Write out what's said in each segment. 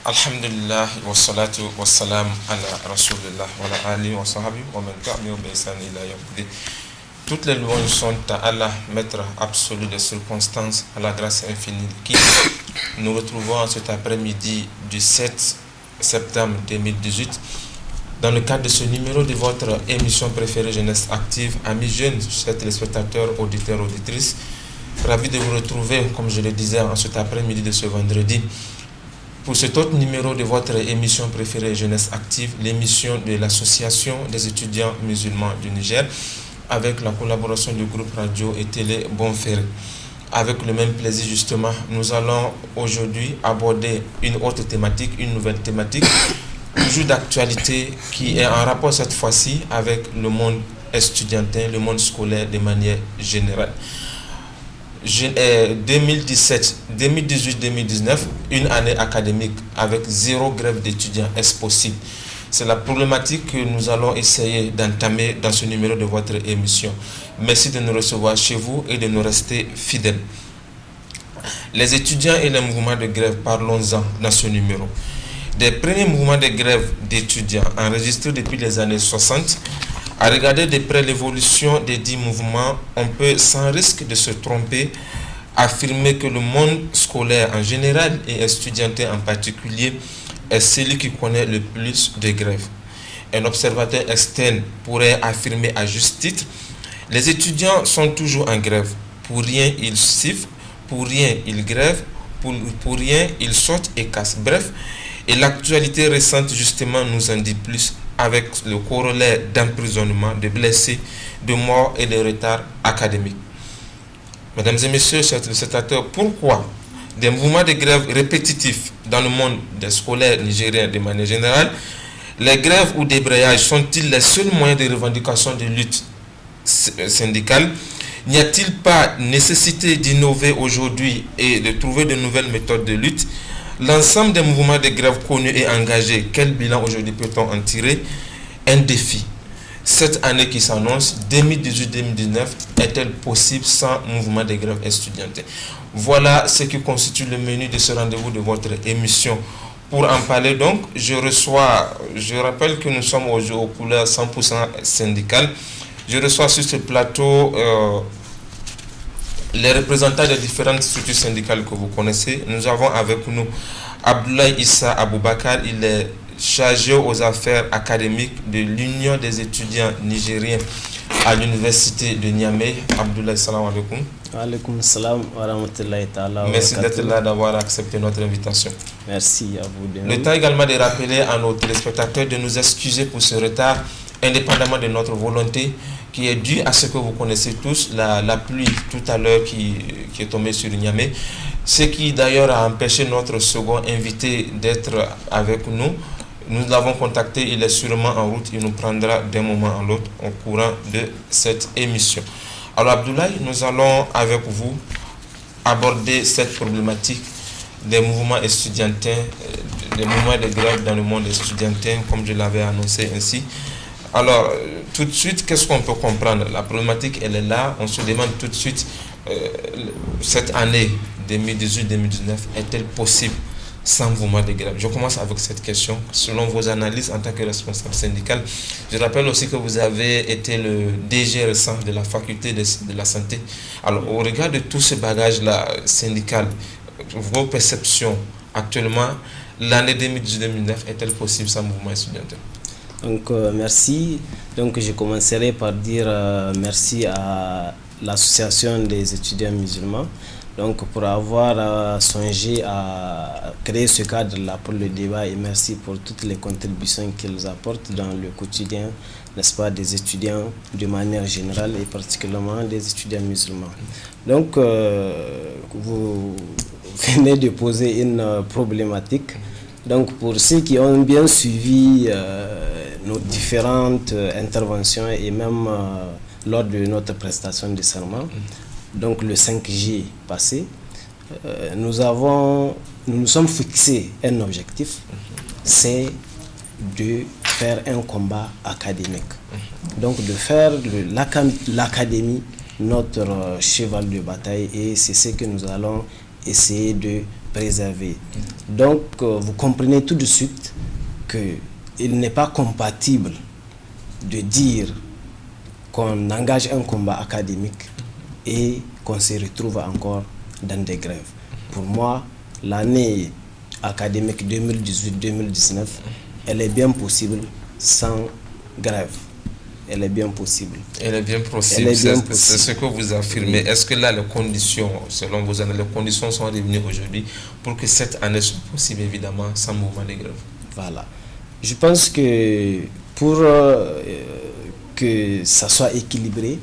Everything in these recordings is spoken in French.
Alhamdulillah wa salatu wa salam ala Rasulillah wa ala alihi wa sahbihi wa man tabi'ahu bi ihsan ila yawmiddin. Toutes les louanges sont à Allah, maître absolu des circonstances, à la grâce infinie qui nous retrouvons en cet après-midi du 7 septembre 2018 dans le cadre de ce numéro de votre émission préférée Jeunesse Active. Amis jeunes, chers téléspectateurs, auditeurs, auditrices, ravi de vous retrouver, comme je le disais, en cet après-midi de ce vendredi pour cet autre numéro de votre émission préférée Jeunesse Active, l'émission de l'Association des étudiants musulmans du Niger, avec la collaboration du groupe radio et télé Bonferré. Avec le même plaisir, justement, nous allons aujourd'hui aborder une autre thématique, une nouvelle thématique, toujours d'actualité, qui est en rapport cette fois-ci avec le monde estudiantin, le monde scolaire de manière générale. 2017, 2018, 2019, une année académique avec zéro grève d'étudiants, est-ce possible? C'est la problématique que nous allons essayer d'entamer dans ce numéro de votre émission. Merci de nous recevoir chez vous et de nous rester fidèles. Les étudiants et les mouvements de grève, parlons-en dans ce numéro. Des premiers mouvements de grève d'étudiants enregistrés depuis les années 60, à regarder de près l'évolution des 10 mouvements, on peut, sans risque de se tromper, affirmer que le monde scolaire en général et estudiantin en particulier est celui qui connaît le plus de grèves. Un observateur externe pourrait affirmer à juste titre: les étudiants sont toujours en grève. Pour rien, ils sifflent, pour rien, ils grèvent, pour rien, ils sautent et cassent. Bref, et l'actualité récente justement nous en dit plus, avec le corollaire d'emprisonnement, de blessés, de morts et de retards académiques. Mesdames et messieurs, chers téléspectateurs, pourquoi des mouvements de grève répétitifs dans le monde des scolaires nigériens de manière générale, les grèves ou débrayages sont-ils les seuls moyens de revendication de lutte syndicale? N'y a-t-il pas nécessité d'innover aujourd'hui et de trouver de nouvelles méthodes de lutte? L'ensemble des mouvements de grève connus et engagés, quel bilan aujourd'hui peut-on en tirer? Un défi. Cette année qui s'annonce, 2018-2019, est-elle possible sans mouvement de grève estudiantin? Voilà ce qui constitue le menu de ce rendez-vous de votre émission. Pour en parler donc, je rappelle que nous sommes aux couleurs 100% syndicales. Je reçois sur ce plateau les représentants des différentes structures syndicales que vous connaissez. Nous avons avec nous Abdoulaye Issa Aboubakar, il est chargé aux affaires académiques de l'Union des étudiants nigériens à l'université de Niamey. Abdoulaye, salam alaikum. Alaikum salam wa rahmatullahi ta'ala. Merci d'être là, d'avoir accepté notre invitation. Merci à vous. Le temps également de rappeler à nos téléspectateurs de nous excuser pour ce retard, indépendamment de notre volonté, qui est due à ce que vous connaissez tous, la pluie tout à l'heure qui est tombée sur Niamey, ce qui d'ailleurs a empêché notre second invité d'être avec nous. Nous l'avons contacté, il est sûrement en route, il nous prendra d'un moment à l'autre au courant de cette émission. Alors Abdoulaye, nous allons avec vous aborder cette problématique des mouvements estudiantins, des mouvements de grève dans le monde estudiantin, comme je l'avais annoncé ainsi. Alors, tout de suite, qu'est-ce qu'on peut comprendre? La problématique, elle est là. On se demande tout de suite, cette année 2018-2019, est-elle possible sans mouvement de grève? Je commence avec cette question. Selon vos analyses en tant que responsable syndical, je rappelle aussi que vous avez été le DG récent de la faculté de la santé. Alors, au regard de tout ce bagage-là syndical, vos perceptions actuellement, l'année 2018-2019 est-elle possible sans mouvement estudiantin? Donc merci. Donc je commencerai par dire merci à l'association des étudiants musulmans donc pour avoir songé à créer ce cadre-là pour le débat, et merci pour toutes les contributions qu'ils apportent dans le quotidien, n'est-ce pas, des étudiants de manière générale et particulièrement des étudiants musulmans. Donc vous venez de poser une problématique. Donc pour ceux qui ont bien suivi nos différentes interventions et même lors de notre prestation de serment, donc le 5 juillet passé, nous nous sommes fixés un objectif, c'est de faire un combat académique. Donc de faire de l'académie notre cheval de bataille, et c'est ce que nous allons essayer de préservés. Donc, vous comprenez tout de suite qu'il n'est pas compatible de dire qu'on engage un combat académique et qu'on se retrouve encore dans des grèves. Pour moi, l'année académique 2018-2019, elle est bien possible sans grève. Elle est bien possible. Elle est bien possible. C'est ce que vous affirmez. Oui. Est-ce que là, les conditions, selon vos analyses, les conditions sont réunies aujourd'hui pour que cette année soit possible, évidemment, sans mouvement de grève? Voilà. Je pense que pour que ça soit équilibré,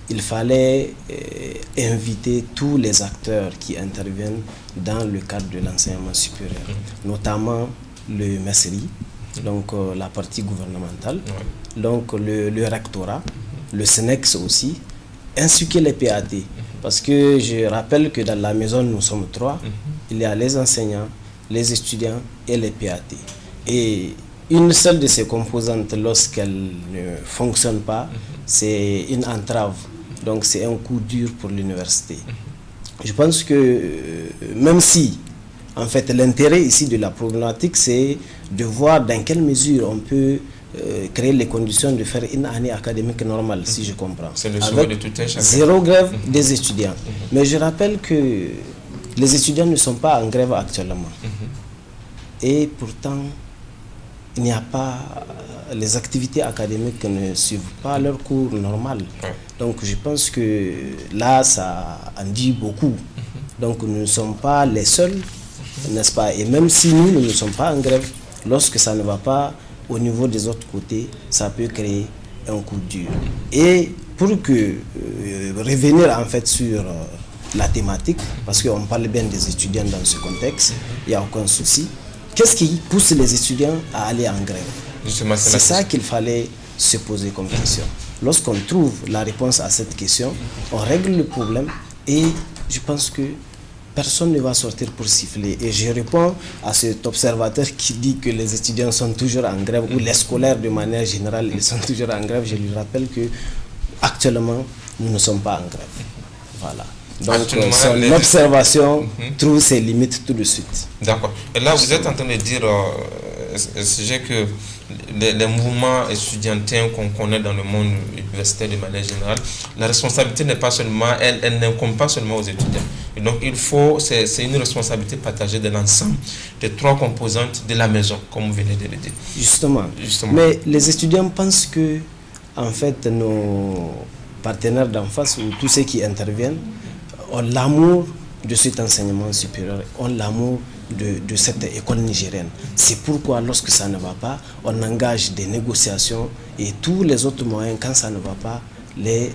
il fallait inviter tous les acteurs qui interviennent dans le cadre de l'enseignement supérieur, notamment le MESRI, donc la partie gouvernementale, donc le rectorat, le SNEX aussi, ainsi que les PAT. Parce que je rappelle que dans la maison, nous sommes 3. Il y a les enseignants, les étudiants et les PAT. Et une seule de ces composantes, lorsqu'elle ne fonctionne pas, c'est une entrave. Donc c'est un coup dur pour l'université. Je pense que même si, en fait, l'intérêt ici de la problématique, c'est de voir dans quelle mesure on peut créer les conditions de faire une année académique normale, si je comprends. C'est le souhait de tout un chacun. Zéro grève des étudiants. Mais je rappelle que les étudiants ne sont pas en grève actuellement. Et pourtant, il n'y a pas, les activités académiques ne suivent pas leur cours normal. Donc je pense que là, ça en dit beaucoup. Donc nous ne sommes pas les seuls, n'est-ce pas? Et même si nous ne sommes pas en grève, lorsque ça ne va pas au niveau des autres côtés, ça peut créer un coup dur. Et pour que revenir en fait sur la thématique, parce qu'on parle bien des étudiants dans ce contexte, il n'y a aucun souci. Qu'est-ce qui pousse les étudiants à aller en grève? C'est ça qu'il fallait se poser comme question. Lorsqu'on trouve la réponse à cette question, on règle le problème et je pense que personne ne va sortir pour siffler. Et je réponds à cet observateur qui dit que les étudiants sont toujours en grève ou les scolaires de manière générale, ils sont toujours en grève. Je lui rappelle que actuellement, nous ne sommes pas en grève. Voilà. Donc, son observation trouve ses limites tout de suite. D'accord. Et là, vous êtes en train de dire que les mouvements étudiantins qu'on connaît dans le monde universitaire de manière générale, la responsabilité n'est pas seulement, elle n'incombe pas seulement aux étudiants. Et donc, c'est une responsabilité partagée de l'ensemble des 3 composantes de la maison, comme vous venez de le dire. Justement. Mais les étudiants pensent que, en fait, nos partenaires d'en face ou tous ceux qui interviennent ont l'amour de cet enseignement supérieur, ont l'amour de cette école nigérienne. C'est pourquoi lorsque ça ne va pas, on engage des négociations et tous les autres moyens. Quand ça ne va pas, les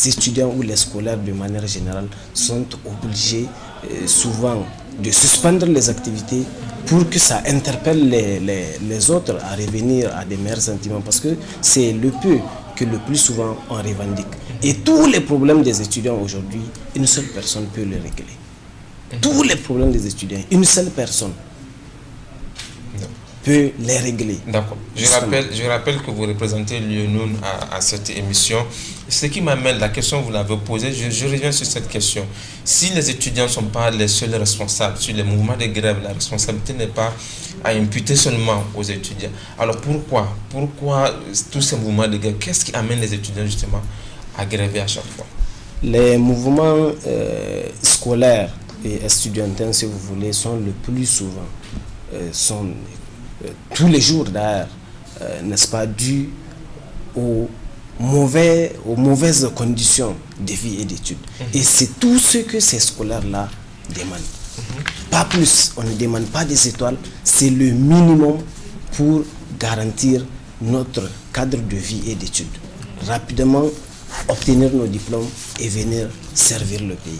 étudiants ou les scolaires de manière générale sont obligés souvent de suspendre les activités pour que ça interpelle les autres à revenir à des meilleurs sentiments, parce que c'est le peu que le plus souvent on revendique. Et tous les problèmes des étudiants aujourd'hui, une seule personne peut les régler. Tous les problèmes des étudiants, une seule personne peut les régler. D'accord. Je rappelle que vous représentez l'UNUN à cette émission. Ce qui m'amène, la question que vous l'avez posée, je reviens sur cette question. Si les étudiants ne sont pas les seuls responsables sur les mouvements de grève, la responsabilité n'est pas à imputer seulement aux étudiants. Alors pourquoi tous ces mouvements de grève? Qu'est-ce qui amène les étudiants justement à gréver à chaque fois? Les mouvements scolaires et estudiantins, si vous voulez, sont le plus souvent, tous les jours d'ailleurs, n'est-ce pas, dus aux mauvaises conditions de vie et d'études. Et c'est tout ce que ces scolaires-là demandent. Pas plus, on ne demande pas des étoiles, c'est le minimum pour garantir notre cadre de vie et d'études. Rapidement obtenir nos diplômes et venir servir le pays.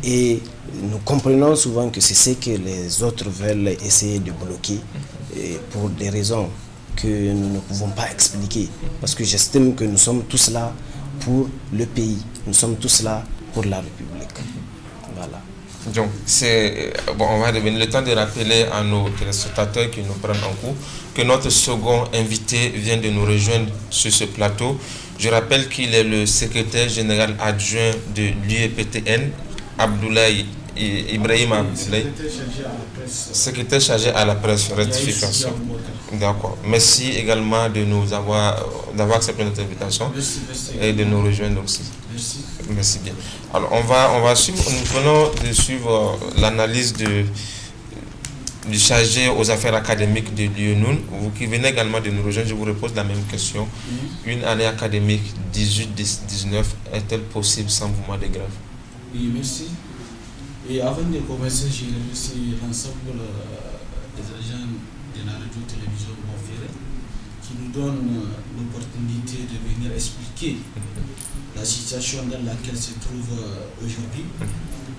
Et nous comprenons souvent que c'est ce que les autres veulent essayer de bloquer pour des raisons que nous ne pouvons pas expliquer. Parce que j'estime que nous sommes tous là pour le pays. Nous sommes tous là pour la République. Voilà. Donc, on va revenir. Le temps de rappeler à nos téléspectateurs qui nous prennent en cours que notre second invité vient de nous rejoindre sur ce plateau. Je rappelle qu'il est le secrétaire général adjoint de l'UEPTN, Abdoulaye Ibrahim Abdoulaye, secrétaire chargé à la presse, rectification. D'accord. Merci également de nous d'avoir accepté notre invitation. Et de nous rejoindre aussi. Merci bien. Alors nous venons de suivre l'analyse du chargé aux affaires académiques de l'UNUN. Vous qui venez également de nous rejoindre, je vous repose la même question. Une année académique 18-19 est-elle possible sans mouvement de grève? Oui, merci. Et avant de commencer, je remercie l'ensemble des agents de la radio-télévision Bonferré qui nous donnent l'opportunité de venir expliquer la situation dans laquelle se trouvent aujourd'hui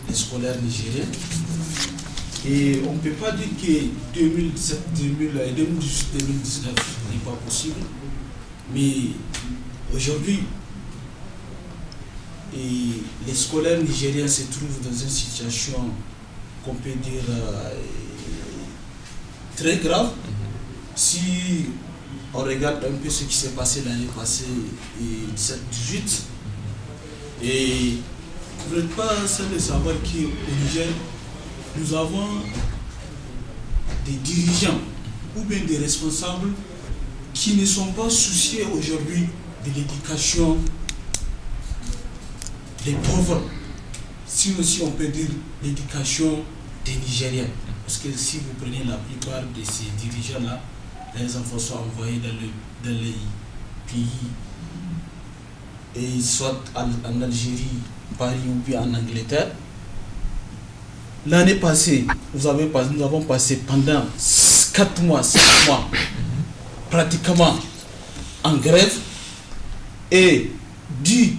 les scolaires nigériens. Et on ne peut pas dire que 2017, 2018, 2019 n'est pas possible, mais aujourd'hui, les scolaires nigériens se trouvent dans une situation qu'on peut dire très grave. Si on regarde un peu ce qui s'est passé l'année passée, 17-18, et vous n'êtes pas seul de savoir qu'au Niger, nous avons des dirigeants ou bien des responsables qui ne sont pas souciés aujourd'hui de l'éducation des pauvres, si aussi on peut dire l'éducation des Nigériens. Parce que si vous prenez la plupart de ces dirigeants-là, les enfants sont envoyés dans les pays, et soit en Algérie, Paris ou bien en Angleterre. L'année passée, nous avons passé pendant 4 mois, 5 mois, pratiquement en grève, et dit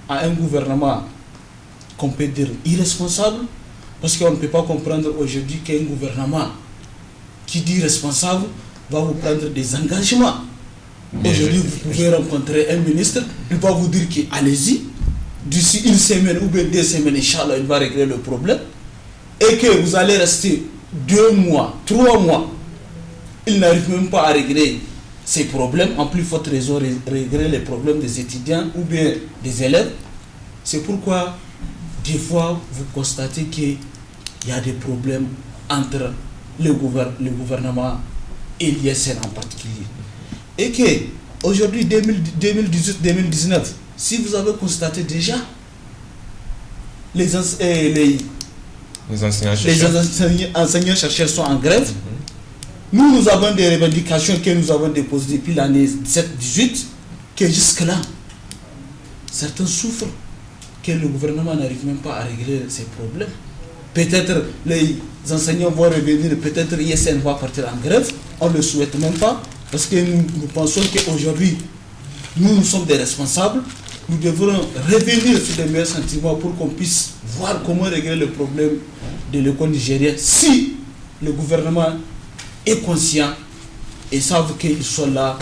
à un gouvernement qu'on peut dire irresponsable, parce qu'on ne peut pas comprendre aujourd'hui qu'un gouvernement qui dit responsable va vous prendre des engagements. Aujourd'hui, vous pouvez rencontrer un ministre, il va vous dire qu'allez-y, d'ici une semaine ou bien 2 semaines, Inch'Allah, il va régler le problème, et que vous allez rester 2 mois, 3 mois, il n'arrive même pas à régler ces problèmes, en plus forte raison régler les problèmes des étudiants ou bien des élèves. C'est pourquoi des fois vous constatez qu'il y a des problèmes entre le gouvernement et l'ISN en particulier. Et que aujourd'hui 2018-2019, si vous avez constaté déjà les enseignants-chercheurs sont en grève. Nous avons des revendications que nous avons déposées depuis l'année 17-18, que jusque-là, certains souffrent, que le gouvernement n'arrive même pas à régler ces problèmes. Peut-être les enseignants vont revenir, peut-être l'ISN va partir en grève, on ne le souhaite même pas, parce que nous pensons qu'aujourd'hui, nous sommes des responsables, nous devrons revenir sur des meilleurs sentiments pour qu'on puisse voir comment régler le problème de l'école nigérienne si le gouvernement est conscient et savent qu'ils sont là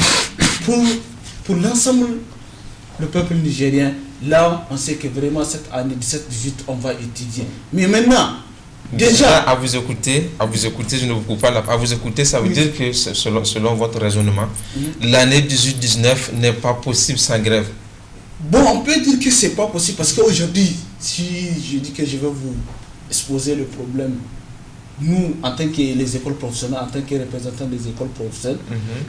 pour l'ensemble du peuple nigérien. Là, on sait que vraiment cette année 17-18, on va étudier. Mais maintenant, déjà... À vous écouter, je ne vous coupe pas là. À vous écouter, ça veut dire que selon votre raisonnement, l'année 18-19 n'est pas possible sans grève. Bon, on peut dire que c'est pas possible parce qu'aujourd'hui, si je dis que je vais vous exposer le problème, nous, en tant que les écoles professionnelles, en tant que représentants des écoles professionnelles,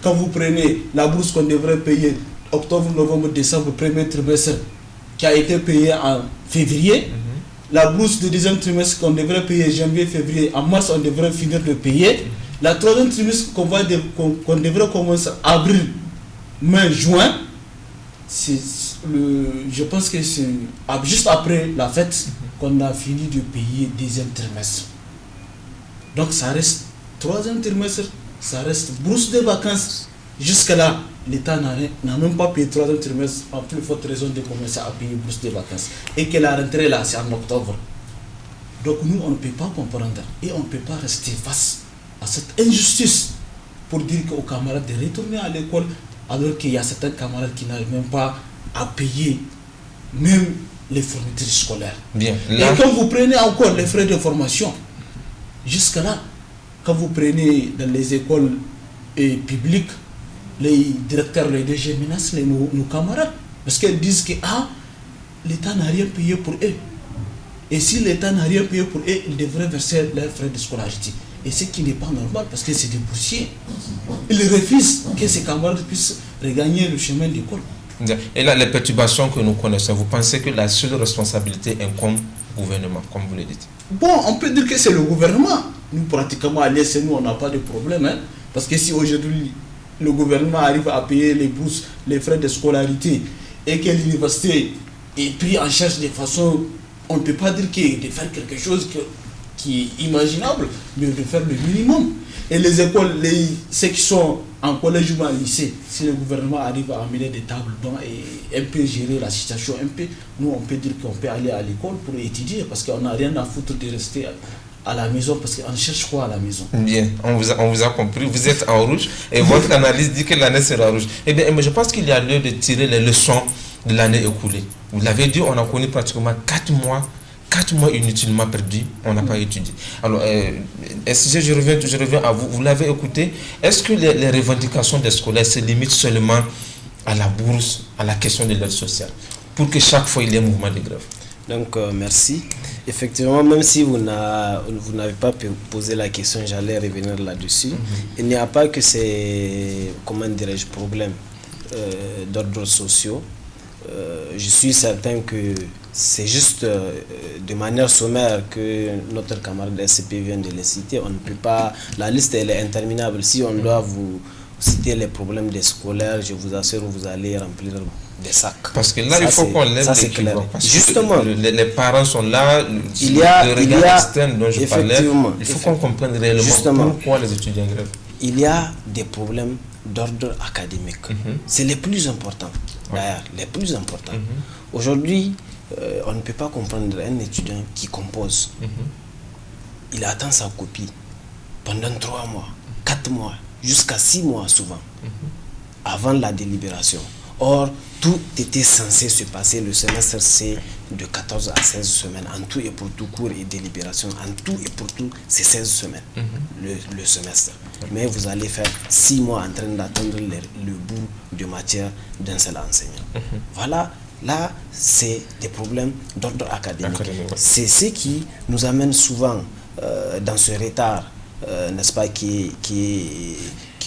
quand vous prenez la bourse qu'on devrait payer octobre, novembre, décembre, premier trimestre, qui a été payée en février, la bourse du deuxième trimestre qu'on devrait payer janvier, février, en mars, on devrait finir de payer, la troisième trimestre qu'on devrait commencer avril, mai, juin, je pense que c'est juste après la fête qu'on a fini de payer deuxième trimestre. Donc ça reste troisième trimestre, ça reste bourse de vacances. Jusque-là, l'État n'a même pas payé troisième trimestre, en plus forte raison de commencer à payer bourse de vacances. Et que la rentrée là, c'est en octobre. Donc nous, on ne peut pas comprendre et on ne peut pas rester face à cette injustice pour dire aux camarades de retourner à l'école alors qu'il y a certains camarades qui n'arrivent même pas à payer même les fournitures scolaires. Bien. Là... Et quand vous prenez encore les frais de formation, jusque-là, quand vous prenez dans les écoles publiques, les directeurs, les DG menacent nos camarades parce qu'ils disent que l'État n'a rien payé pour eux. Et si l'État n'a rien payé pour eux, ils devraient verser leurs frais de scolarité. Et ce qui n'est pas normal parce que c'est des boursiers. Ils refusent que ces camarades puissent regagner le chemin d'école. Et là, les perturbations que nous connaissons, vous pensez que la seule responsabilité incombe au gouvernement, comme vous le dites? Bon, on peut dire que c'est le gouvernement. Nous, pratiquement, à l'ESN, nous, on n'a pas de problème. Hein, parce que si aujourd'hui, le gouvernement arrive à payer les bourses, les frais de scolarité, et que l'université est prise en charge de façon... On ne peut pas dire que de faire quelque chose qui est imaginable, mais de faire le minimum. Et les écoles, ceux qui sont en collège ou en lycée, si le gouvernement arrive à amener des tables bancs et un peu gérer la situation, nous on peut dire qu'on peut aller à l'école pour étudier parce qu'on n'a rien à foutre de rester à la maison parce qu'on cherche quoi à la maison. Bien, on vous a compris, vous êtes en rouge et votre analyse dit que l'année sera rouge. Eh bien, mais je pense qu'il y a lieu de tirer les leçons de l'année écoulée. Vous l'avez dit, on a connu pratiquement 4 mois inutilement perdus, on n'a pas étudié. Alors, je reviens à vous, vous l'avez écouté, est-ce que les revendications des scolaires se limitent seulement à la bourse, à la question de l'aide sociale, pour que chaque fois il y ait un mouvement de grève? Donc, merci. Effectivement, même si vous n'avez pas posé la question, j'allais revenir là-dessus. Il n'y a pas que ces, comment dirais-je, problèmes d'ordre sociaux. Je suis certain que c'est juste de manière sommaire que notre camarade SCP vient de les citer. On ne peut pas, la liste elle est interminable. Si on doit vous citer les problèmes des scolaires, je vous assure vous allez remplir des sacs. Parce que là, il faut qu'on lève l'équilibre. Justement, les parents sont là, il y a externe dont je parlais, il faut qu'on comprenne réellement pourquoi les étudiants grèvent. Il y a des problèmes d'ordre académique. C'est les plus importants. D'ailleurs, les plus importants. Aujourd'hui, on ne peut pas comprendre un étudiant qui compose. Il attend sa copie pendant 3 mois, 4 mois, jusqu'à 6 mois souvent, avant la délibération. Or, tout était censé se passer, le semestre c'est de 14 à 16 semaines, en tout et pour tout, cours et délibération, en tout et pour tout, c'est 16 semaines, le semestre. Mais vous allez faire 6 mois en train d'attendre le bout de matière d'un seul enseignant. Voilà, là, c'est des problèmes d'ordre académique. C'est ce qui nous amène souvent dans ce retard, n'est-ce pas, qui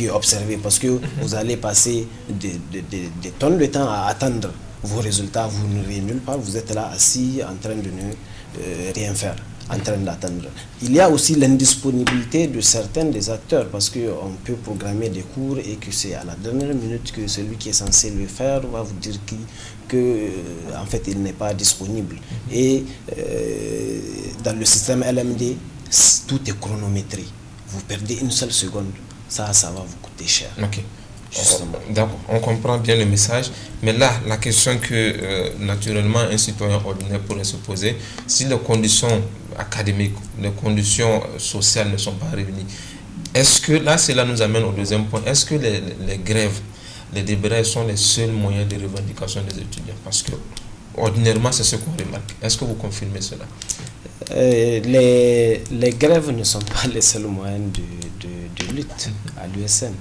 est observé, parce que vous allez passer des tonnes de temps à attendre vos résultats, vous n'irez nulle part, vous êtes là assis en train de ne rien faire, en train d'attendre. Il y a aussi l'indisponibilité de certains des acteurs, parce qu'on peut programmer des cours et que c'est à la dernière minute que celui qui est censé le faire va vous dire que en fait il n'est pas disponible. Et dans le système LMD, tout est chronométré. Vous perdez une seule seconde, ça va vous coûter cher. Ok. Donc, on comprend bien le message, mais là, la question que naturellement un citoyen ordinaire pourrait se poser, si les conditions académiques, les conditions sociales ne sont pas réunies, est-ce que là, cela nous amène au deuxième point, est-ce que les grèves, les débrayages sont les seuls moyens de revendication des étudiants? Parce que ordinairement, c'est ce qu'on remarque. Est-ce que vous confirmez cela? Les grèves ne sont pas les seuls moyens de lutte à l'USN.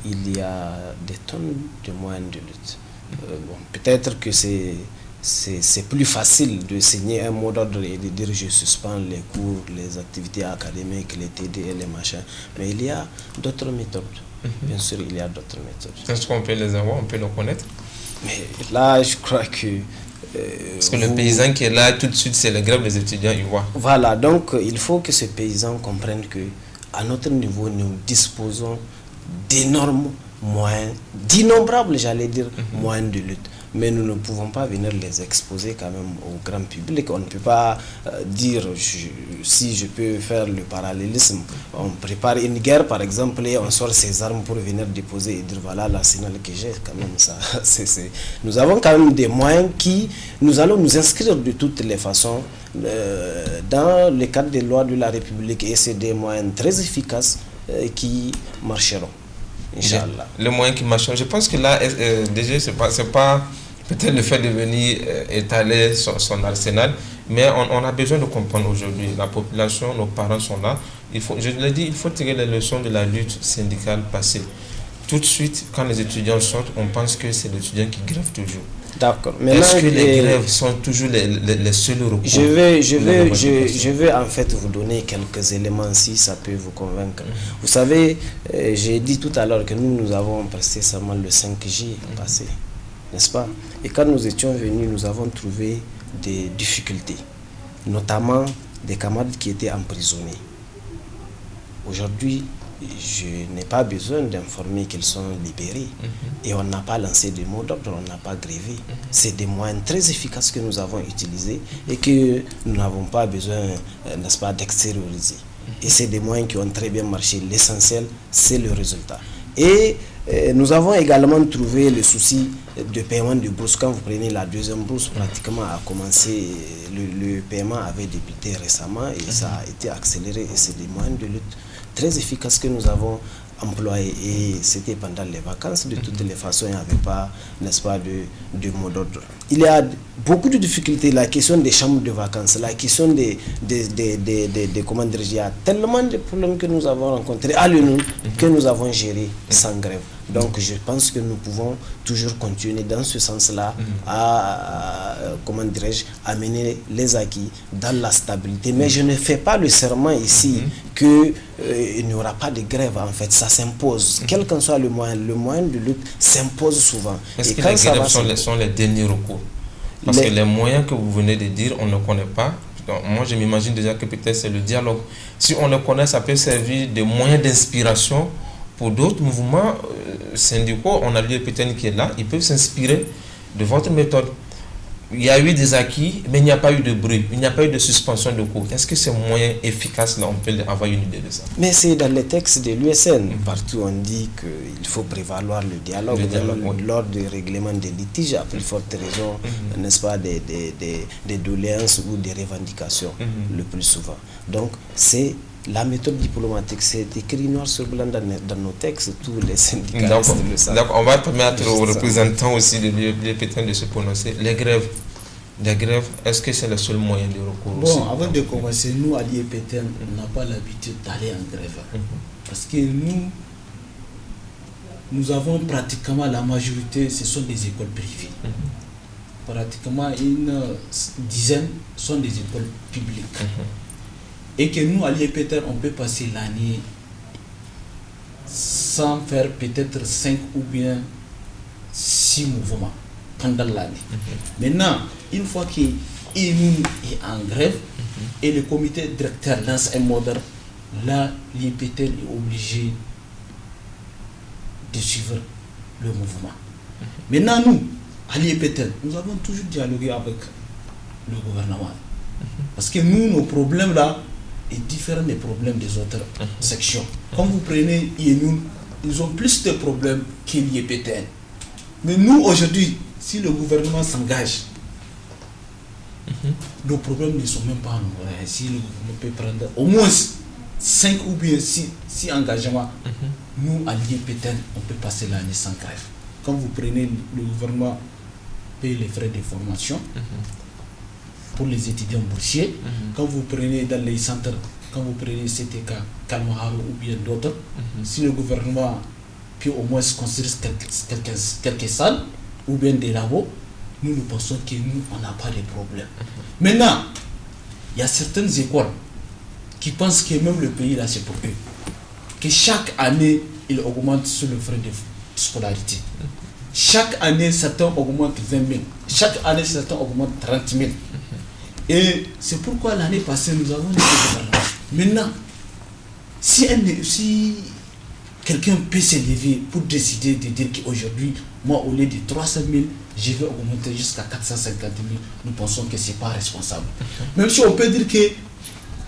Il y a des tonnes de moyens de lutte. Peut-être que c'est plus facile de signer un mot d'ordre et de dire je suspends les cours, les activités académiques, les TD et les machins. Mais il y a d'autres méthodes. Bien sûr, il y a d'autres méthodes. Est-ce qu'on peut les avoir, on peut les connaître? Mais là, je crois que... Parce que le paysan qui est là, tout de suite, c'est la grève des étudiants, il voit. Voilà, donc il faut que ce paysan comprenne que à notre niveau, nous disposons d'énormes moyens, d'innombrables, j'allais dire, moyens de lutte. Mais nous ne pouvons pas venir les exposer quand même au grand public. On ne peut pas dire, si je peux faire le parallélisme, on prépare une guerre par exemple et on sort ses armes pour venir déposer et dire voilà l'arsenal que j'ai. Quand même, ça, Nous avons quand même des moyens qui, nous allons nous inscrire de toutes les façons dans le cadre des lois de la République et c'est des moyens très efficaces qui marcheront. Inch'Allah. Le moyen qui marcheront. Je pense que là, déjà, c'est pas peut-être le fait de venir étaler son arsenal, mais on a besoin de comprendre aujourd'hui. La population, nos parents sont là. Je l'ai dit, il faut tirer les leçons de la lutte syndicale passée. Tout de suite, quand les étudiants sortent, on pense que c'est l'étudiant qui grève toujours. D'accord. Est-ce que les grèves sont toujours les seuls recours? Je vais en fait vous donner quelques éléments si ça peut vous convaincre. Vous savez, j'ai dit tout à l'heure que nous avons presté seulement le 5J passé, n'est-ce pas? Et quand nous étions venus, nous avons trouvé des difficultés, notamment des camarades qui étaient emprisonnés. Aujourd'hui, je n'ai pas besoin d'informer qu'ils sont libérés. Et on n'a pas lancé de mot d'ordre, on n'a pas grévé. C'est des moyens très efficaces que nous avons utilisés et que nous n'avons pas besoin, n'est-ce pas, d'extérioriser. Et c'est des moyens qui ont très bien marché. L'essentiel, c'est le résultat. Et nous avons également trouvé le souci de paiement de bourse. Quand vous prenez la deuxième bourse, pratiquement a commencé, le paiement avait débuté récemment et ça a été accéléré. Et c'est des moyens de lutte très efficaces que nous avons employés. Et c'était pendant les vacances. De toutes les façons, il n'y avait pas, n'est-ce pas, de mot d'ordre. Il y a beaucoup de difficultés. La question des chambres de vacances, la question des comment dire, il y a tellement de problèmes que nous avons rencontrés à l'UNU que nous avons gérés sans grève. Donc je pense que nous pouvons toujours continuer dans ce sens-là à, comment dirais-je, amener les acquis dans la stabilité. Mais je ne fais pas le serment ici qu'il n'y aura pas de grève. En fait, ça s'impose. Quel qu'en soit le moyen de lutte s'impose souvent. Est-ce que les grèves sont les derniers recours? Parce que les moyens que vous venez de dire, on ne connaît pas. Donc, moi, je m'imagine déjà que peut-être c'est le dialogue. Si on le connaît, ça peut servir de moyen d'inspiration pour d'autres mouvements syndicaux. On a l'UEPTN qui est là, ils peuvent s'inspirer de votre méthode. Il y a eu des acquis, mais il n'y a pas eu de bruit, il n'y a pas eu de suspension de cours. Est-ce que ces moyens efficaces, là, on peut avoir une idée de ça? Mais c'est dans les textes de l'USN. Partout, on dit qu'il faut prévaloir le dialogue, lors du règlement des litiges, à plus forte raison, n'est-ce pas, des doléances ou des revendications, le plus souvent. Donc, c'est la méthode diplomatique, c'est écrit noir sur blanc dans nos textes, tous les syndicalistes le savent. Donc, on va permettre aux représentants aussi de l'UEPTN de se prononcer. Les grèves, est-ce que c'est le seul moyen de recours aussi? Bon, avant de commencer, nous à l'UEPTN, on n'a pas l'habitude d'aller en grève. Parce que nous avons pratiquement la majorité, ce sont des écoles privées. Pratiquement une dizaine sont des écoles publiques. Et que nous, à l'IEPTN, on peut passer l'année sans faire peut-être 5 ou bien 6 mouvements pendant l'année. Maintenant, une fois que l'IEMUN est en grève et le comité directeur lance un mot d'ordre, là, l'IEPTN est obligé de suivre le mouvement. Maintenant, nous, à l'IEPTN, nous avons toujours dialogué avec le gouvernement. Parce que nous, nos problèmes là, est différent des problèmes des autres sections. Quand vous prenez IEMUN, ils ont plus de problèmes que l'IEPTN. Mais nous, aujourd'hui, si le gouvernement s'engage, nos problèmes ne sont même pas en oreille. Si le gouvernement peut prendre au moins 5 ou bien 6 engagements, nous, à l'IEPTN, on peut passer l'année sans grève. Quand vous prenez, le gouvernement paye les frais de formation, pour les étudiants boursiers, quand vous prenez dans les centres, quand vous prenez CTK, Kalmaharo ou bien d'autres, si le gouvernement peut au moins construire quelques salles ou bien des labos, nous pensons que nous, on n'a pas de problème. Maintenant, il y a certaines écoles qui pensent que même le pays là, c'est pour eux. Que chaque année, ils augmentent sur le frais de scolarité. Chaque année, certains augmentent 20 000. Chaque année, certains augmentent 30 000. Et c'est pourquoi l'année passée, nous avons dit que maintenant, si quelqu'un peut se lever pour décider de dire qu'aujourd'hui, moi, au lieu de 300 000, je vais augmenter jusqu'à 450 000, nous pensons que ce n'est pas responsable. Même si on peut dire que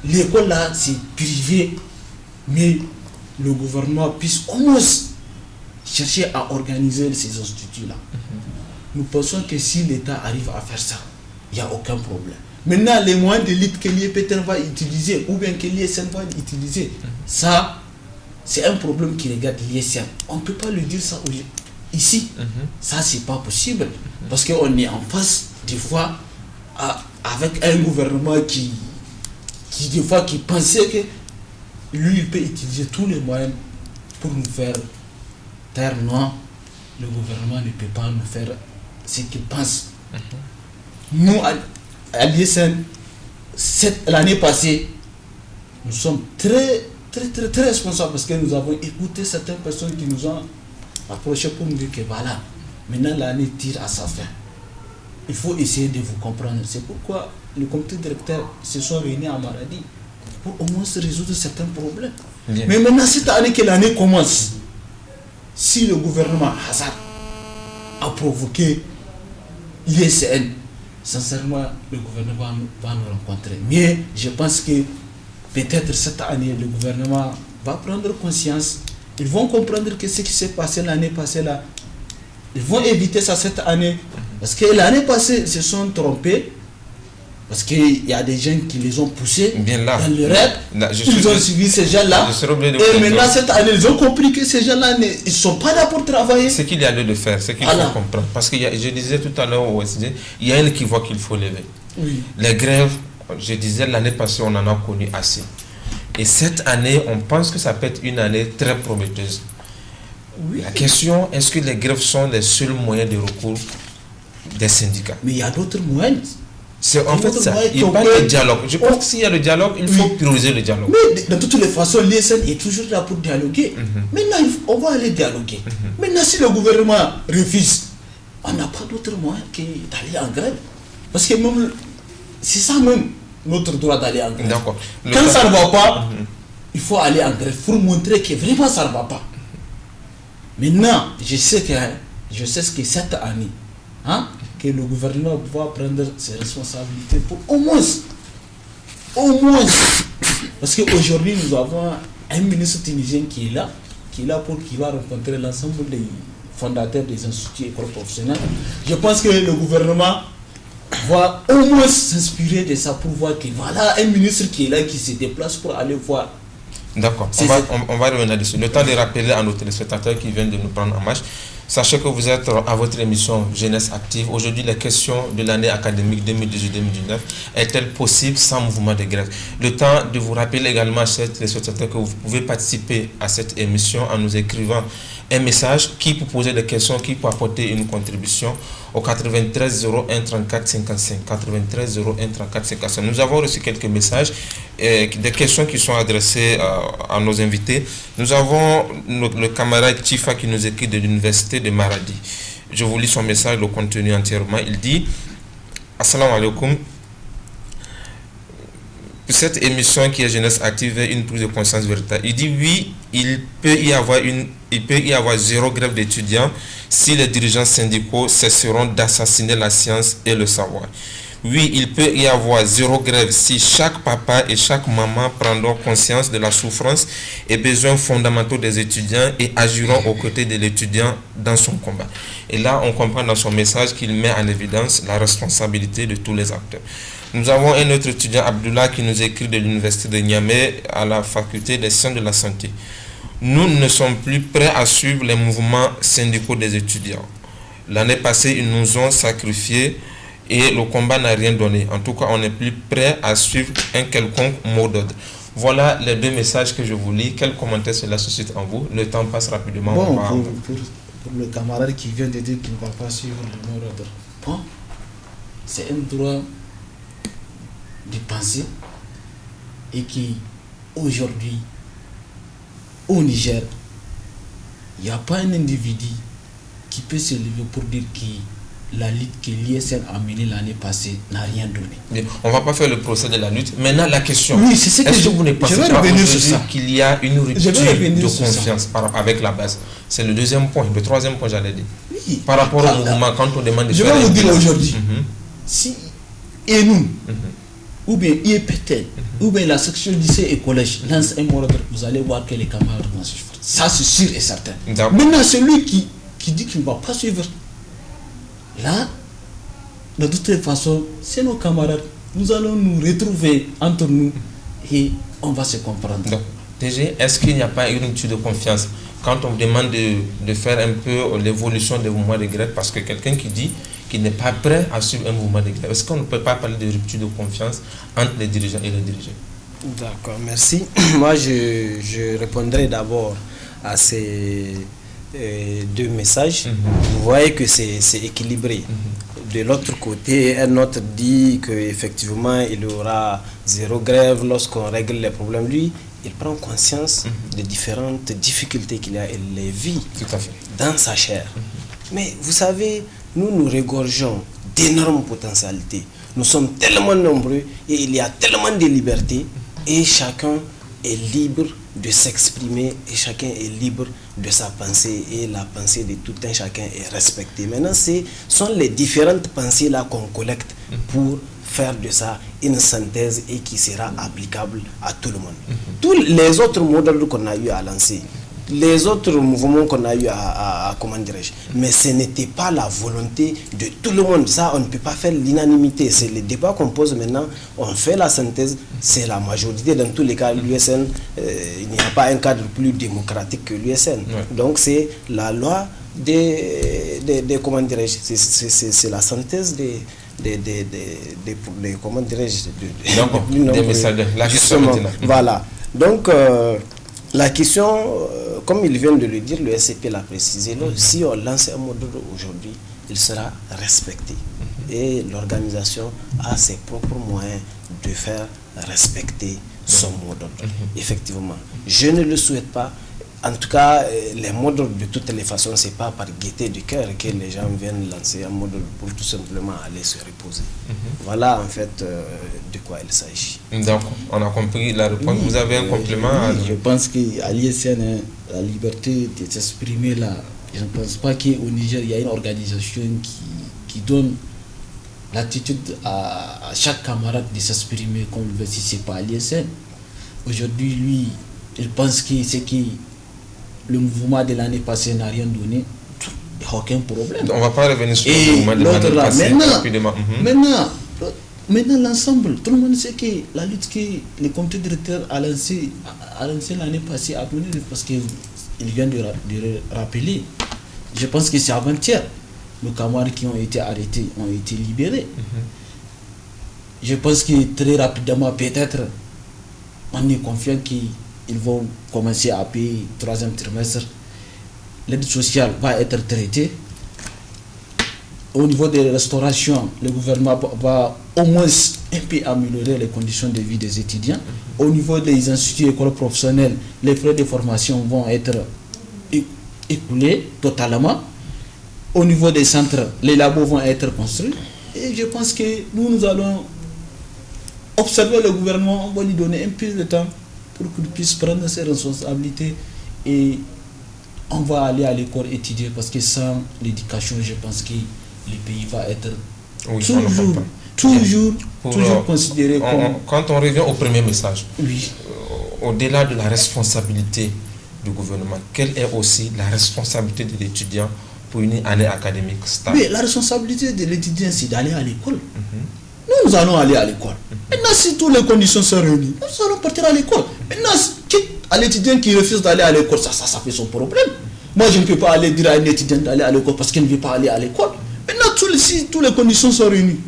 l'école là, c'est privé, mais le gouvernement puisse au moins chercher à organiser ces instituts-là. Nous pensons que si l'État arrive à faire ça, il n'y a aucun problème. Maintenant, les moyens de lutte que l'IEPTN va utiliser ou bien que l'ISN va utiliser, ça, c'est un problème qui regarde l'ISN. On ne peut pas le dire ça ici. Ça, c'est pas possible. Parce qu'on est en face, des fois, avec un gouvernement qui des fois, qui pensait que lui, il peut utiliser tous les moyens pour nous faire taire. Non, le gouvernement ne peut pas nous faire ce qu'ils pensent. Nous, à l'ISN, l'année passée, nous sommes très responsables parce que nous avons écouté certaines personnes qui nous ont approchés pour nous dire que voilà, maintenant l'année tire à sa fin. Il faut essayer de vous comprendre. C'est pourquoi le comité directeur se sont réunis à Maradi pour au moins se résoudre certains problèmes. Bien. Mais maintenant, cette année que l'année commence, si le gouvernement hasard a provoqué l'ISN, sincèrement, le gouvernement va nous rencontrer. Mais je pense que peut-être cette année, le gouvernement va prendre conscience. Ils vont comprendre que ce qui s'est passé l'année passée là, ils vont éviter ça cette année. Parce que l'année passée, ils se sont trompés. Parce qu'il y a des gens qui les ont poussés bien là, dans le rêve. Ils ont suivi ces gens-là. Et maintenant, cette année, ils ont compris que ces gens-là, ils ne sont pas là pour travailler. Ce qu'il y a lieu de faire, c'est qu'il faut comprendre. Parce que je disais tout à l'heure au OSD, il y a un équivoque qu'il faut lever. Oui. Les grèves, je disais l'année passée, on en a connu assez. Et cette année, on pense que ça peut être une année très prometteuse. Oui. La question, est-ce que les grèves sont les seuls moyens de recours des syndicats? Mais il y a d'autres moyens. C'est en fait ça. Il parle de dialogue. Je pense que s'il y a le dialogue, il faut prioriser le dialogue. Mais de toutes les façons, l'ISN est toujours là pour dialoguer. Maintenant, on va aller dialoguer. Maintenant, si le gouvernement refuse, on n'a pas d'autre moyen que d'aller en grève. Parce que même, c'est ça même notre droit d'aller en grève. D'accord. Quand ça ne va pas, il faut aller en grève pour montrer que vraiment ça ne va pas. Maintenant, je sais que cette année, que le gouvernement va prendre ses responsabilités pour au moins, parce qu'aujourd'hui nous avons un ministre tunisien qui est là qui va rencontrer l'ensemble des fondateurs des instituts et écoles professionnelles. Je pense que le gouvernement va au moins s'inspirer de ça pour voir que voilà un ministre qui est là, qui se déplace pour aller voir. D'accord, on va revenir dessus. Le temps de rappeler à nos téléspectateurs qui viennent de nous prendre en marche. Sachez que vous êtes à votre émission Jeunesse Active. Aujourd'hui, les questions de l'année académique 2018-2019 est-elle possible sans mouvement de grève? Le temps de vous rappeler également, chers téléspectateurs, que vous pouvez participer à cette émission en nous écrivant un message qui peut poser des questions, qui peut apporter une contribution au 93 01 34 55. 93 01 34 55. Nous avons reçu quelques messages, des questions qui sont adressées à nos invités. Nous avons le camarade Tifa qui nous écrit de l'université de Maradi. Je vous lis son message, le contenu entièrement. Il dit: Assalamu alaikum. Pour cette émission qui est Jeunesse Active, une prise de conscience véritable. Il dit oui, il peut y avoir zéro grève d'étudiants si les dirigeants syndicaux cesseront d'assassiner la science et le savoir. Oui, il peut y avoir zéro grève si chaque papa et chaque maman prendront conscience de la souffrance et besoins fondamentaux des étudiants et agiront aux côtés de l'étudiant dans son combat. Et là, on comprend dans son message qu'il met en évidence la responsabilité de tous les acteurs. Nous avons un autre étudiant, Abdullah, qui nous écrit de l'université de Niamey à la faculté des sciences de la santé. Nous ne sommes plus prêts à suivre les mouvements syndicaux des étudiants. L'année passée, ils nous ont sacrifiés et le combat n'a rien donné. En tout cas, on n'est plus prêt à suivre un quelconque mot d'ordre. Voilà les deux messages que je vous lis. Quel commentaire cela suscite en vous? Le temps passe rapidement. Bon, pour le camarade qui vient de dire qu'il ne va pas suivre le mot d'ordre. Bon, c'est un droit de penser et qui aujourd'hui au Niger, il n'y a pas un individu qui peut se lever pour dire que la lutte que l'ISN a menée l'année passée n'a rien donné. Bien, on ne va pas faire le procès de la lutte. Maintenant, la question, oui, c'est ce que est-ce que vous ne pensez pas qu'il y a une rupture de confiance avec la base? C'est le deuxième point. Le troisième point, j'allais dire. Oui. Par rapport au mouvement, quand on demande de je faire... vais vous dire aujourd'hui, si et nous, ou bien IEPT, ou bien la section lycée et collège lance un mot d'ordre, vous allez voir que les camarades vont suivre. Ça, c'est sûr et certain. Maintenant, celui qui dit qu'il ne va pas suivre, là, de toute façon, c'est nos camarades. Nous allons nous retrouver entre nous et on va se comprendre. Donc, DG, est-ce qu'il n'y a pas une rupture de confiance quand on demande de faire un peu l'évolution des mouvements de grève? Parce que quelqu'un qui dit qu'il n'est pas prêt à suivre un mouvement de grève, est-ce qu'on ne peut pas parler de rupture de confiance entre les dirigeants et les dirigés? D'accord, merci. Moi, je répondrai d'abord à ces deux messages, vous voyez que c'est équilibré. De l'autre côté, un autre dit qu'effectivement, il y aura zéro grève lorsqu'on règle les problèmes. Lui, il prend conscience des différentes difficultés qu'il a et les vit dans sa chair. Mais vous savez, nous regorgeons d'énormes potentialités. Nous sommes tellement nombreux et il y a tellement de libertés et chacun est libre de s'exprimer et chacun est libre de sa pensée et la pensée de tout un chacun est respectée. Maintenant, ce sont les différentes pensées là qu'on collecte pour faire de ça une synthèse et qui sera applicable à tout le monde. Tous les autres modèles qu'on a eu à lancer, les autres mouvements qu'on a eu comment dirais-je, mais ce n'était pas la volonté de tout le monde. Ça, on ne peut pas faire l'unanimité. C'est le débat qu'on pose maintenant. On fait la synthèse. C'est la majorité. Dans tous les cas, l'USN, il n'y a pas un cadre plus démocratique que l'USN. Donc, c'est la loi des comment dirais-je, c'est la synthèse des comment dirais-je, des messages. La question maintenant. Voilà. Donc, la question, comme il vient de le dire, le SCP l'a précisé, si on lance un modèle aujourd'hui, il sera respecté. Et l'organisation a ses propres moyens de faire respecter son modèle. Effectivement, je ne le souhaite pas. En tout cas, les modèles de toutes les façons, ce n'est pas par gaieté de cœur que les gens viennent lancer un modèle pour tout simplement aller se reposer. Voilà en fait de quoi il s'agit. Donc, on a compris la réponse. Vous avez un complément Je pense qu'à l'ISN, la liberté de s'exprimer là, je ne pense pas qu'au Niger, il y a une organisation qui donne l'attitude à chaque camarade de s'exprimer comme il veut, si ce n'est pas à l'ISN. Aujourd'hui, lui, il pense que c'est qui le mouvement de l'année passée n'a rien donné, il n'y a aucun problème. On ne va pas revenir sur le mouvement de l'année passée rapidement. Maintenant, l'ensemble, tout le monde sait que la lutte que le comité directeur a lancée l'année passée a donné, parce qu'il vient de rappeler. Je pense que c'est avant-hier. Nos camarades qui ont été arrêtés ont été libérés. Je pense que très rapidement, peut-être, on est confiant qu'ils vont commencer à payer le 3e trimestre. L'aide sociale va être traitée. Au niveau des restaurations, le gouvernement va au moins un peu améliorer les conditions de vie des étudiants. Au niveau des instituts écoles professionnelles, les frais de formation vont être écoulés totalement. Au niveau des centres, les labos vont être construits. Et je pense que nous allons observer le gouvernement, on va lui donner un peu de temps pour qu'il puisse prendre ses responsabilités et on va aller à l'école étudier, parce que sans l'éducation, je pense que le pays va être toujours considéré comme... Quand on revient au premier message, au-delà de la responsabilité du gouvernement, quelle est aussi la responsabilité de l'étudiant pour une année académique stable? Mais la responsabilité de l'étudiant, c'est d'aller à l'école. Nous allons aller à l'école. Maintenant, si toutes les conditions sont réunies, nous allons partir à l'école. Maintenant, à l'étudiant qui refuse d'aller à l'école, ça fait son problème. Moi, je ne peux pas aller dire à un étudiant d'aller à l'école parce qu'il ne veut pas aller à l'école. Maintenant, si toutes les conditions sont réunies,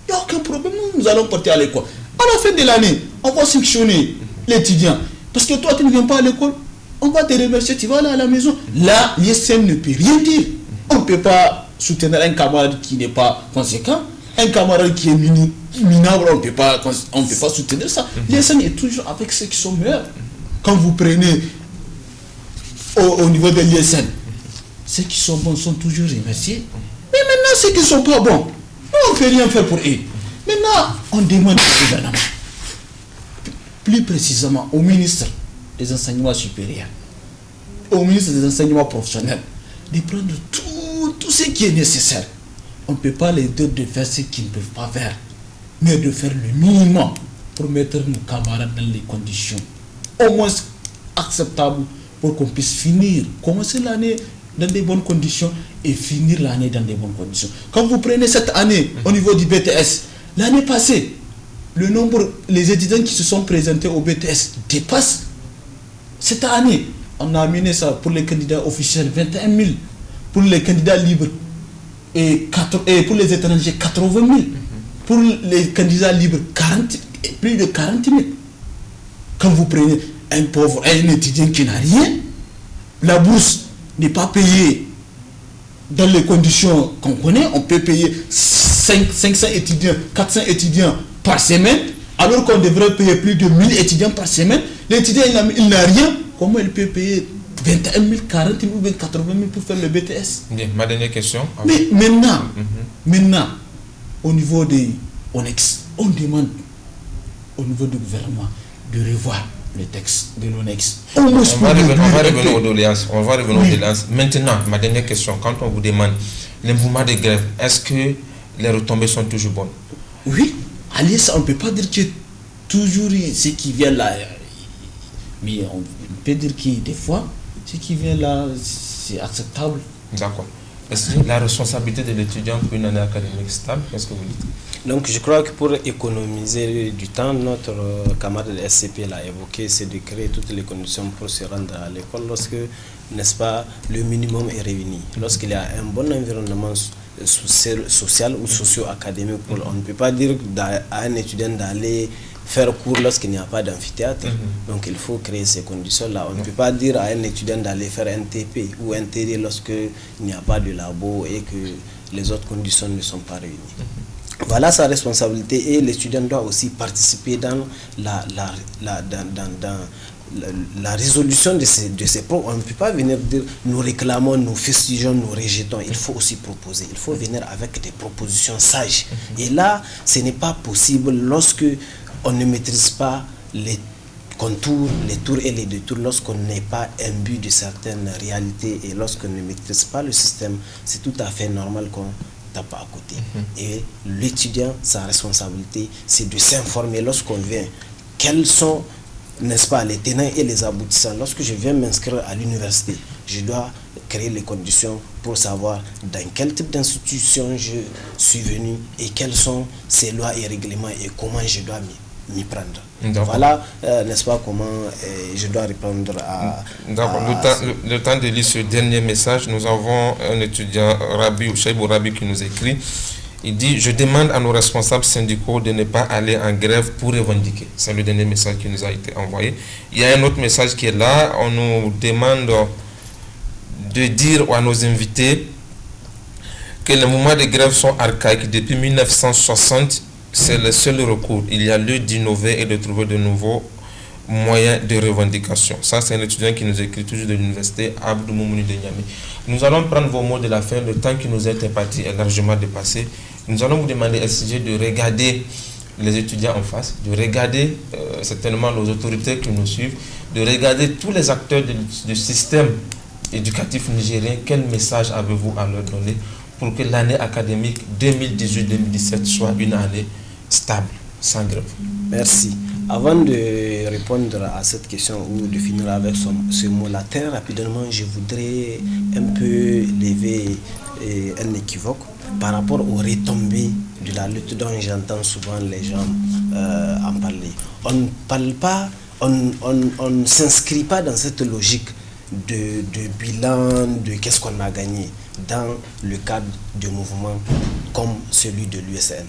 il n'y a aucun problème. Nous allons partir à l'école. À la fin de l'année, on va sanctionner l'étudiant. Parce que toi, tu ne viens pas à l'école, on va te remercier, tu vas aller à la maison. Là, l'ISN ne peut rien dire. On ne peut pas soutenir un camarade qui n'est pas conséquent. Un camarade qui est minable, on ne peut pas soutenir ça. L'ISN est toujours avec ceux qui sont meilleurs. Quand vous prenez au niveau de l'ISN, ceux qui sont bons sont toujours remerciés. Mais maintenant, ceux qui ne sont pas bons, on ne peut rien faire pour eux. Maintenant, on demande au gouvernement, plus précisément au ministre des enseignements supérieurs, au ministre des enseignements professionnels, de prendre tout ce qui est nécessaire. On ne peut pas les dire de faire ce qu'ils ne peuvent pas faire, mais de faire le minimum pour mettre nos camarades dans les conditions au moins acceptables pour qu'on puisse commencer l'année dans des bonnes conditions et finir l'année dans des bonnes conditions. Quand vous prenez cette année au niveau du BTS, l'année passée, les étudiants qui se sont présentés au BTS dépassent. Cette année, on a amené ça pour les candidats officiels 21 000, pour les candidats libres et pour les étrangers 80 000, pour les candidats libres plus de 40 000. Quand vous prenez un pauvre, un étudiant qui n'a rien, la bourse n'est pas payé dans les conditions qu'on connaît, on peut payer 500 étudiants, 400 étudiants par semaine, alors qu'on devrait payer plus de 1000 étudiants par semaine. L'étudiant, il n'a rien. Comment il peut payer 21 000, 40 000 ou 80 000 pour faire le BTS? Bien, ma dernière question. Mais maintenant, au niveau des ONEX, on demande au niveau du gouvernement de revoir les textes de l'ONEX. On va revenir aux doléances. Maintenant, ma dernière question, quand on vous demande les mouvements de grève, est-ce que les retombées sont toujours bonnes? Oui, Alice, on ne peut pas dire que toujours ce qui vient là, mais on peut dire que des fois, ce qui vient là, c'est acceptable. D'accord. Est-ce que la responsabilité de l'étudiant pour une année académique stable, qu'est-ce que vous dites? Donc je crois que pour économiser du temps, notre camarade de SCP l'a évoqué, c'est de créer toutes les conditions pour se rendre à l'école lorsque, n'est-ce pas, le minimum est réuni. Lorsqu'il y a un bon environnement social ou socio-académique, on ne peut pas dire à un étudiant d'aller faire cours lorsqu'il n'y a pas d'amphithéâtre. Donc il faut créer ces conditions-là. On ne peut pas dire à un étudiant d'aller faire un TP ou un TD lorsqu'il n'y a pas de labo et que les autres conditions ne sont pas réunies. Voilà sa responsabilité, et l'étudiant doit aussi participer dans la résolution de ces problèmes. On ne peut pas venir dire nous réclamons, nous fustigeons, nous rejetons. Il faut aussi proposer. Il faut venir avec des propositions sages. Et là, ce n'est pas possible lorsque on ne maîtrise pas les contours, les tours et les détours, lorsqu'on n'est pas imbu de certaines réalités et lorsqu'on ne maîtrise pas le système. C'est tout à fait normal qu'on tape à côté. Et l'étudiant, sa responsabilité, c'est de s'informer lorsqu'on vient. Quels sont, n'est-ce pas, les tenants et les aboutissants? Lorsque je viens m'inscrire à l'université, je dois créer les conditions pour savoir dans quel type d'institution je suis venu et quelles sont ces lois et règlements et comment je dois m'y prendre. Voilà, n'est-ce pas, comment je dois répondre à... D'accord. Le temps de lire ce dernier message, nous avons un étudiant, Cheibou Rabi, qui nous écrit. Il dit: je demande à nos responsables syndicaux de ne pas aller en grève pour revendiquer. C'est le dernier message qui nous a été envoyé. Il y a un autre message qui est là. On nous demande de dire à nos invités que les mouvements de grève sont archaïques. Depuis 1960, c'est le seul recours. Il y a lieu d'innover et de trouver de nouveaux moyens de revendication. Ça, c'est un étudiant qui nous écrit toujours de l'université Abdou Moumouni de Niamey. Nous allons prendre vos mots de la fin. Le temps qui nous est imparti est largement dépassé. Nous allons vous demander, SG, de regarder les étudiants en face, de regarder certainement les autorités qui nous suivent, de regarder tous les acteurs du système éducatif nigérien. Quel message avez-vous à leur donner pour que l'année académique 2018-2017 soit une année stable, sans grève? Merci. Avant de répondre à cette question ou de finir avec ce mot-là, très rapidement, je voudrais un peu lever un équivoque par rapport aux retombées de la lutte dont j'entends souvent les gens en parler. On ne parle pas, on ne s'inscrit pas dans cette logique de bilan, de qu'est-ce qu'on a gagné dans le cadre de mouvements comme celui de l'USN.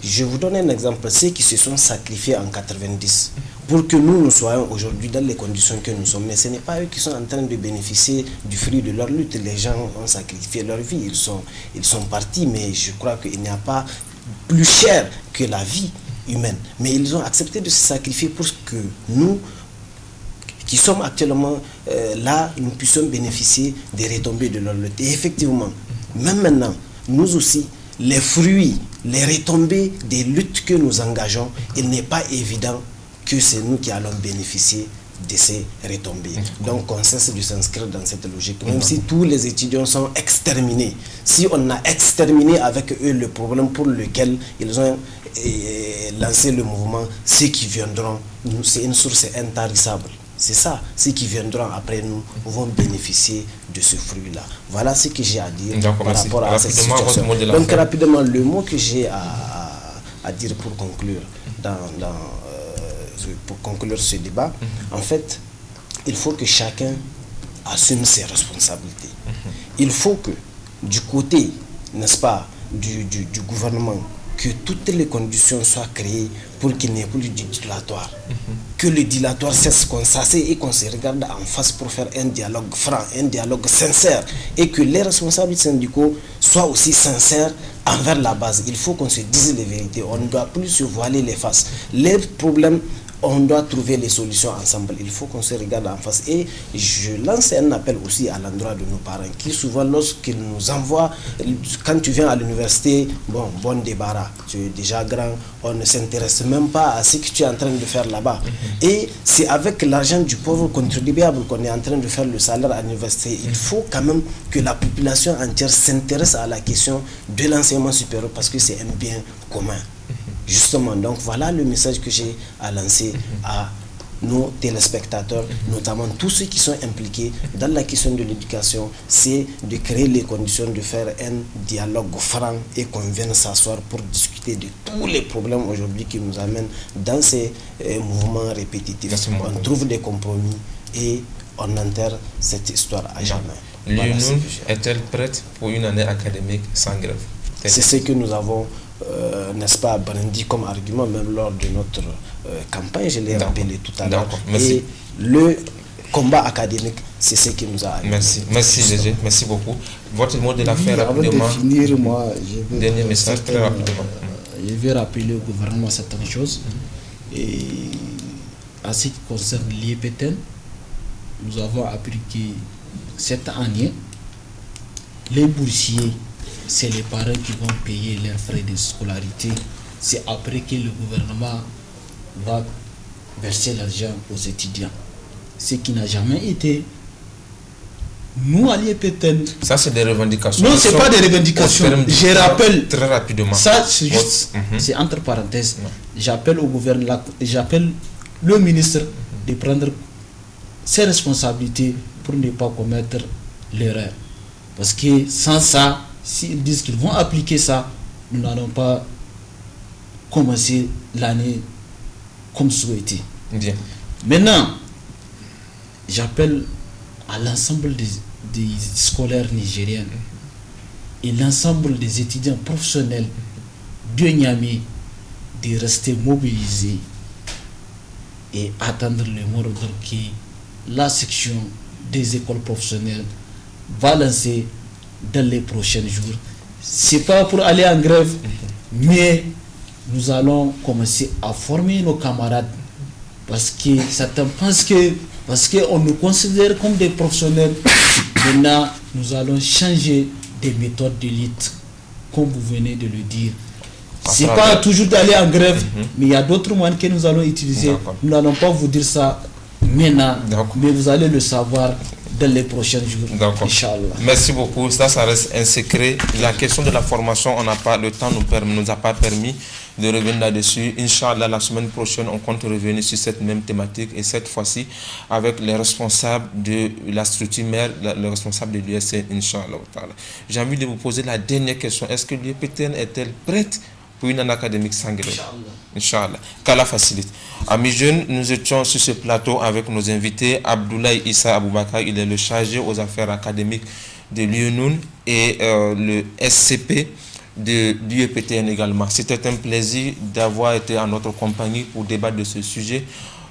Je vous donne un exemple. Ceux qui se sont sacrifiés en 90 pour que nous soyons aujourd'hui dans les conditions que nous sommes. Mais ce n'est pas eux qui sont en train de bénéficier du fruit de leur lutte. Les gens ont sacrifié leur vie. Ils sont partis, mais je crois qu'il n'y a pas plus cher que la vie humaine. Mais ils ont accepté de se sacrifier pour que nous, qui sommes actuellement là, nous puissions bénéficier des retombées de leur lutte. Et effectivement, même maintenant, nous aussi, les fruits, les retombées des luttes que nous engageons, il n'est pas évident que c'est nous qui allons bénéficier de ces retombées. Donc on cesse de s'inscrire dans cette logique. Même si tous les étudiants sont exterminés, si on a exterminé avec eux le problème pour lequel ils ont lancé le mouvement, ceux qui viendront, c'est une source intarissable. C'est ça, ceux qui viendront après nous vont bénéficier de ce fruit-là. Voilà ce que j'ai à dire par rapport à cette situation. Donc rapidement, le mot que j'ai à dire pour conclure, pour conclure ce débat, en fait, il faut que chacun assume ses responsabilités. Il faut que du côté, n'est-ce pas, du gouvernement, que toutes les conditions soient créées pour qu'il n'y ait plus de dilatoire. Que le dilatoire cesse, qu'on s'assied et qu'on se regarde en face pour faire un dialogue franc, un dialogue sincère. Et que les responsables syndicaux soient aussi sincères envers la base. Il faut qu'on se dise les vérités. On ne doit plus se voiler les faces. Les problèmes, on doit trouver les solutions ensemble. Il faut qu'on se regarde en face. Et je lance un appel aussi à l'endroit de nos parents qui souvent lorsqu'ils nous envoient, quand tu viens à l'université, bon débarras, tu es déjà grand, on ne s'intéresse même pas à ce que tu es en train de faire là-bas. Et c'est avec l'argent du pauvre contribuable qu'on est en train de faire le salaire à l'université. Il faut quand même que la population entière s'intéresse à la question de l'enseignement supérieur parce que c'est un bien commun. Justement, donc voilà le message que j'ai à lancer à nos téléspectateurs, notamment tous ceux qui sont impliqués dans la question de l'éducation, c'est de créer les conditions de faire un dialogue franc et qu'on vienne s'asseoir pour discuter de tous les problèmes aujourd'hui qui nous amènent dans ces mouvements répétitifs. On trouve des compromis et on enterre cette histoire à jamais. L'UNUN est-elle prête pour une année académique sans grève? C'est ce que nous avons n'est-ce pas, brandi comme argument même lors de notre campagne, je l'ai rappelé tout à l'heure. Et le combat académique, c'est ce qui nous a amené. Merci Gégé, merci beaucoup. Votre mot de la fin rapidement. Avant de finir, moi, dernier message très rapidement. Je vais rappeler au gouvernement certaines choses. Et en ce qui concerne l'IEPTN, nous avons appris que cette année, les boursiers, c'est les parents qui vont payer leurs frais de scolarité. C'est après que le gouvernement va verser l'argent aux étudiants. Ce qui n'a jamais été. Nous, à l'IEPTN. Ça, c'est des revendications. Non, ce n'est pas des revendications. Je rappelle. Très rapidement. Ça, c'est juste. C'est entre parenthèses. J'appelle au gouvernement. J'appelle le ministre de prendre ses responsabilités pour ne pas commettre l'erreur. Parce que sans ça, s'ils disent qu'ils vont appliquer ça, nous n'allons pas commencer l'année comme souhaité. Bien. Maintenant, j'appelle à l'ensemble des scolaires nigériens et l'ensemble des étudiants professionnels de Niamey de rester mobilisés et attendre le mot d'ordre que la section des écoles professionnelles va lancer dans les prochains jours. C'est pas pour aller en grève, mais nous allons commencer à former nos camarades parce que certains pensent que parce qu'on nous considère comme des professionnels, maintenant nous allons changer des méthodes de lutte, comme vous venez de le dire. C'est pas toujours d'aller en grève, mais il y a d'autres moyens que nous allons utiliser. Nous n'allons pas vous dire ça maintenant, mais vous allez le savoir dans les prochains jours. Inch'Allah. Merci beaucoup. Ça reste un secret. La question de la formation, on n'a pas le temps, nous a pas permis de revenir là-dessus. Inch'Allah, la semaine prochaine, on compte revenir sur cette même thématique et cette fois-ci avec les responsables de la structure mère, les responsables de l'USC, Inch'Allah. J'ai envie de vous poser la dernière question. Est-ce que l'UPTN est-elle prête pour une année académique sans grève? Inch'Allah. Qu'Allah facilite. Amis jeunes, nous étions sur ce plateau avec nos invités. Abdoulaye Issa Aboubakar, il est le chargé aux affaires académiques de l'UNUN et le SCP de l'UEPTN également. C'était un plaisir d'avoir été en notre compagnie pour débattre de ce sujet.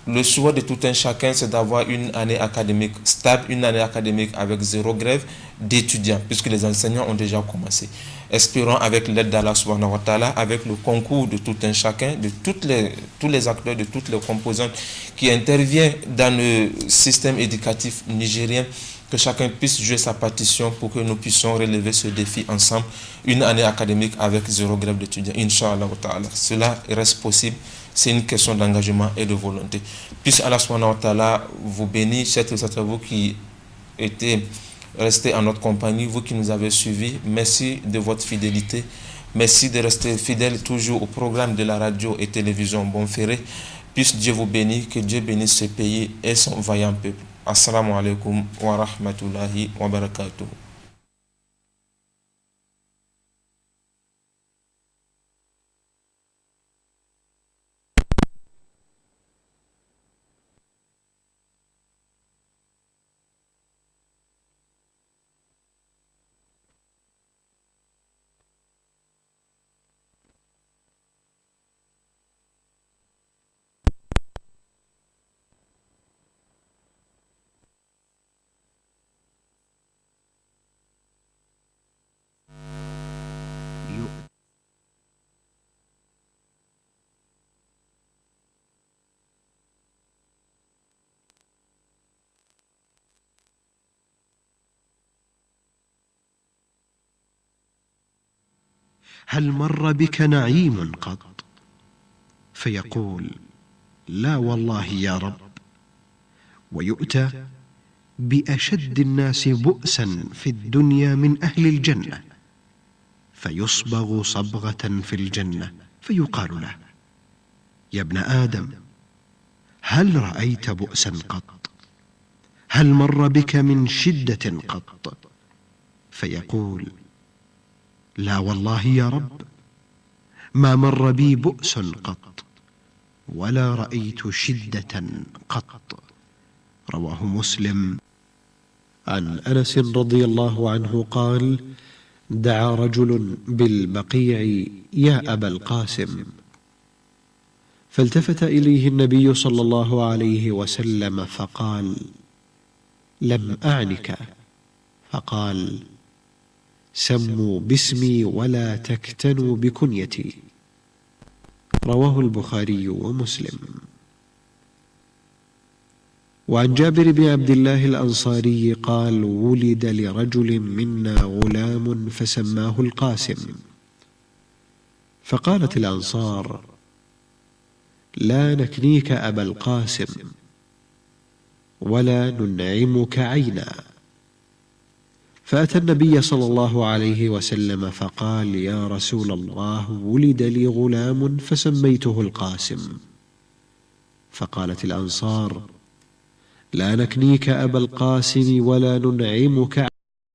Le souhait de tout un chacun, c'est d'avoir une année académique stable, une année académique avec zéro grève d'étudiants, puisque les enseignants ont déjà commencé. Espérons avec l'aide d'Allah subhanahu wa ta'ala, avec le concours de tout un chacun, de tous les acteurs, de toutes les composantes qui interviennent dans le système éducatif nigérien, que chacun puisse jouer sa partition pour que nous puissions relever ce défi ensemble, une année académique avec zéro grève d'étudiants. Inch'Allah ta'ala. Cela reste possible. C'est une question d'engagement et de volonté. Puisse Allah subhanahu wa ta'ala vous bénir, chers téléspectateurs, vous qui étiez restés en notre compagnie, vous qui nous avez suivis. Merci de votre fidélité. Merci de rester fidèles toujours au programme de la radio et télévision Bonferré. Puisse Dieu vous bénir, que Dieu bénisse ce pays et son vaillant peuple. Assalamu alaikum wa rahmatullahi wa barakatuh. هل مر بك نعيم قط؟ فيقول: لا والله يا رب. ويؤتى بأشد الناس بؤسا في الدنيا من أهل الجنة، فيصبغ صبغة في الجنة، فيقال له: يا ابن آدم، هل رأيت بؤسا قط؟ هل مر بك من شدة قط؟ فيقول: لا والله يا رب، ما مر بي بؤس قط، ولا رأيت شدة قط. رواه مسلم. عن أنس رضي الله عنه قال: دعا رجل بالبقيع: يا أبا القاسم. فالتفت إليه النبي صلى الله عليه وسلم فقال: لم أعنك. فقال: سموا باسمي ولا تكتنوا بكنيتي. رواه البخاري ومسلم. وعن جابر بن عبد الله الأنصاري قال: ولد لرجل منا غلام فسماه القاسم. فقالت الأنصار: لا نكنيك أبا القاسم ولا ننعمك عينا. فأتى النبي صلى الله عليه وسلم فقال: يا رسول الله، ولد لي غلام فسميته القاسم. فقالت الأنصار: لا نكنيك أبا القاسم ولا ننعمك